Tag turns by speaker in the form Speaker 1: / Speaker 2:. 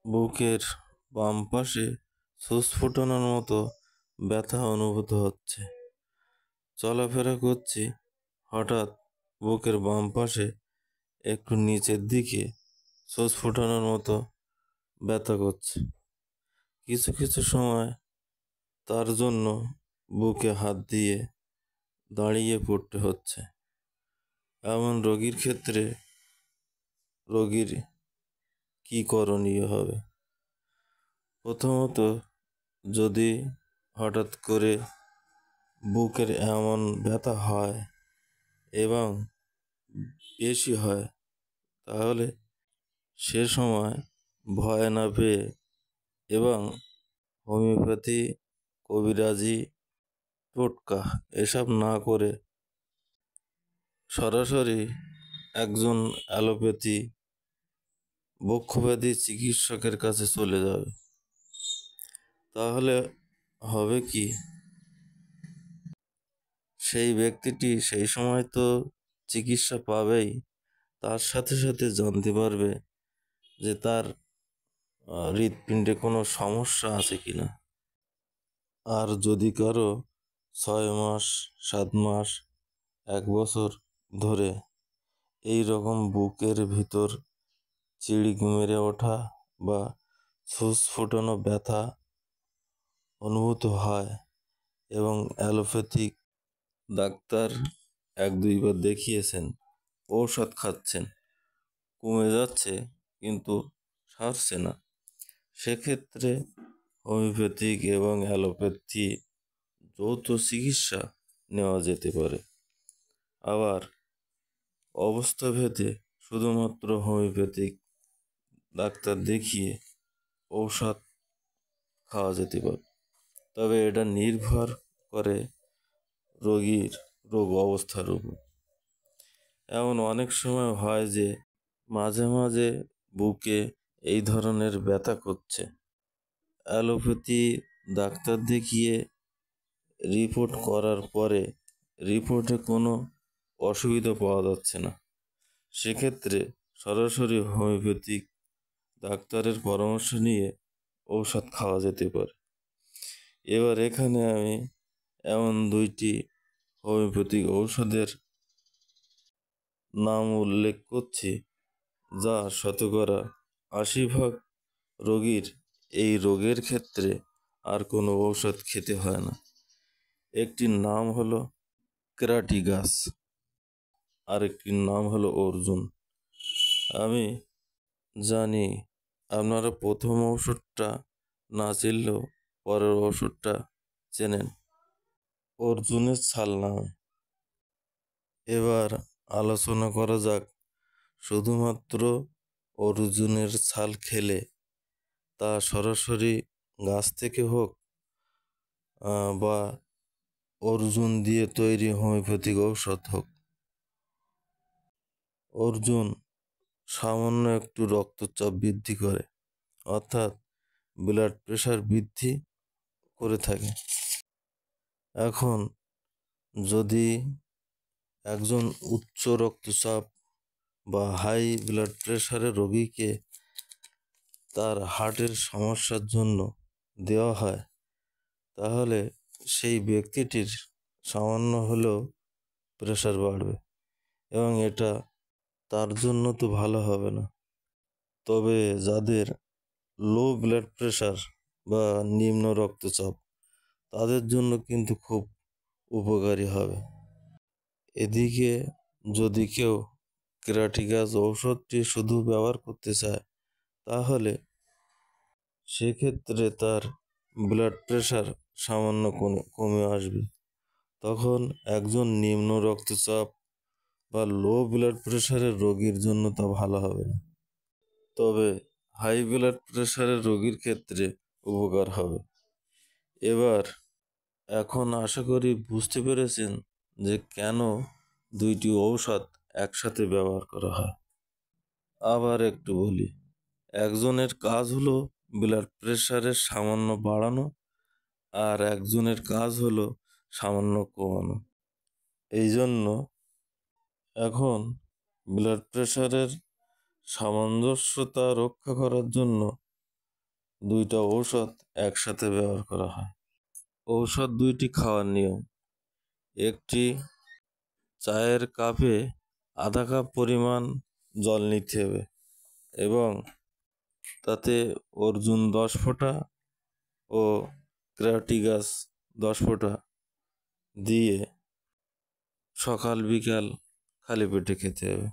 Speaker 1: বুকের বাম পাশে সুচ ফোটানোর মতো ব্যথা অনুভূত হচ্ছে। চলাফেরা করছি, হঠাৎ বুকের বাম পাশে একটু নিচের দিকে সুচ ফোটানোর মতো ব্যথা করছে। কিছু কিছু সময় তার জন্য বুকে হাত দিয়ে দাঁড়িয়ে পড়তে হচ্ছে। এমন রোগীর ক্ষেত্রে রোগীর কি করণীয় হবে? প্রথমত, যদি হঠাৎ করে বুকের এমন ব্যথা হয় এবং বেশি হয়, তাহলে সে সময় ভয় না পেয়ে এবং হোমিওপ্যাথি, কবিরাজি, টোটকা এসব না করে সরাসরি একজন অ্যালোপ্যাথি বক্ষব্যাধি চিকিৎসকের কাছে চলে যাবে। তাহলে হবে কি, সেই ব্যক্তিটি সেই সময় তো চিকিৎসা পাবেই, তার সাথে সাথে জানতে পারবে যে তার হৃৎপিণ্ডে কোনো সমস্যা আছে কিনা। আর যদি কারো 6 মাস, 7 মাস, 1 বছর ধরে এই রকম বুকের ভিতর চিড়িক মেরে ওঠা বা সুচ ফোটানো ব্যথা অনুভূত হয় এবং অ্যালোপ্যাথিক ডাক্তার 1-2 বার দেখিয়েছেন, ঔষধ খাচ্ছেন, কমে যাচ্ছে কিন্তু সারছে না, সেক্ষেত্রে হোমিওপ্যাথিক এবং অ্যালোপ্যাথি যৌথ চিকিৎসা নেওয়া যেতে পারে। আবার অবস্থা ভেদে শুধুমাত্র হোমিওপ্যাথিক ডাক্তার দেখিয়ে ঔষধ খাওয়া যেতে পারে। তবে এটা নির্ভর করে রোগীর রোগ অবস্থার উপর। এমন অনেক সময় হয় যে মাঝে মাঝে বুকে এই ধরনের ব্যথা করছে, অ্যালোপ্যাথি ডাক্তার দেখিয়ে রিপোর্ট করার পরে রিপোর্টে কোনো অসুবিধা পাওয়া যাচ্ছে না, সেক্ষেত্রে সরাসরি হোমিওপ্যাথিক ডাক্তারের পরামর্শ নিয়ে ঔষধ খাওয়া যেতে পারে। এবার এখানে আমি এমন 2টি হোমিওপ্যাথিক ঔষধের নাম উল্লেখ করছি যা 80% রোগীর এই রোগের ক্ষেত্রে আর কোনো ঔষধ খেতে হয় না। একটির নাম হলো ক্রাটিগাস, আরেকটির নাম হলো অর্জুন। আমি জানি আপনারা প্রথম ঔষধটা না চিনলেও পরের ওষুধটা চেনেন, অর্জুনের ছাল নামে। এবার আলোচনা করা যাক শুধুমাত্র অর্জুনের ছাল খেলে, তা সরাসরি গাছ থেকে হোক বা অর্জুন দিয়ে তৈরি হোমিওপ্যাথিক ঔষধ হোক, অর্জুন সামান্য একটু রক্তচাপ বৃদ্ধি করে, অর্থাৎ ব্লাড প্রেশার বৃদ্ধি করে থাকে। এখন যদি একজন উচ্চ রক্তচাপ বা হাই ব্লাড প্রেশারের রোগীকে তার হার্টের সমস্যার জন্য দেওয়া হয়, তাহলে সেই ব্যক্তিটির সামান্য হলেও প্রেশার বাড়বে এবং এটা তার জন্য তো ভালো হবে না। তবে যাদের লো ব্লাড প্রেশার বা নিম্ন রক্তচাপ, তাদের জন্য কিন্তু খুব উপকারী হবে। এদিকে যদি কেউ ক্রাটিগাস ঔষধটি শুধু ব্যবহার করতে চায়, তাহলে সেক্ষেত্রে তার ব্লাড প্রেশার সামান্য কমে আসবে। তখন একজন নিম্ন রক্তচাপ বা লো ব্লাড প্রেশারের রোগীর জন্য তা ভালো হবে না, তবে হাই ব্লাড প্রেশারের রোগীর ক্ষেত্রে উপকার হবে। এবার এখন আশা করি বুঝতে পেরেছেন যে কেন 2টি ঔষধ একসাথে ব্যবহার করা হয়। আবার একটু বলি, একজনের কাজ হলো ব্লাড প্রেশারের সামান্য বাড়ানো, আর একজনের কাজ হলো সামান্য কমানো। এই জন্য এখন ব্লাড প্রেশারের সামঞ্জস্যতা রক্ষা করার জন্য দুইটা ঔষধ একসাথে ব্যবহার করা হয়। ঔষধ দুইটি খাওয়ার নিয়ম: একটি চায়ের কাপে আধা কাপ পরিমাণ জল নিতে হবে এবং তাতে অর্জুন 10 ফোঁটা ও ক্রাটিগাস 10 ফোঁটা দিয়ে সকাল বিকাল খালি পেটে খেতে হবে।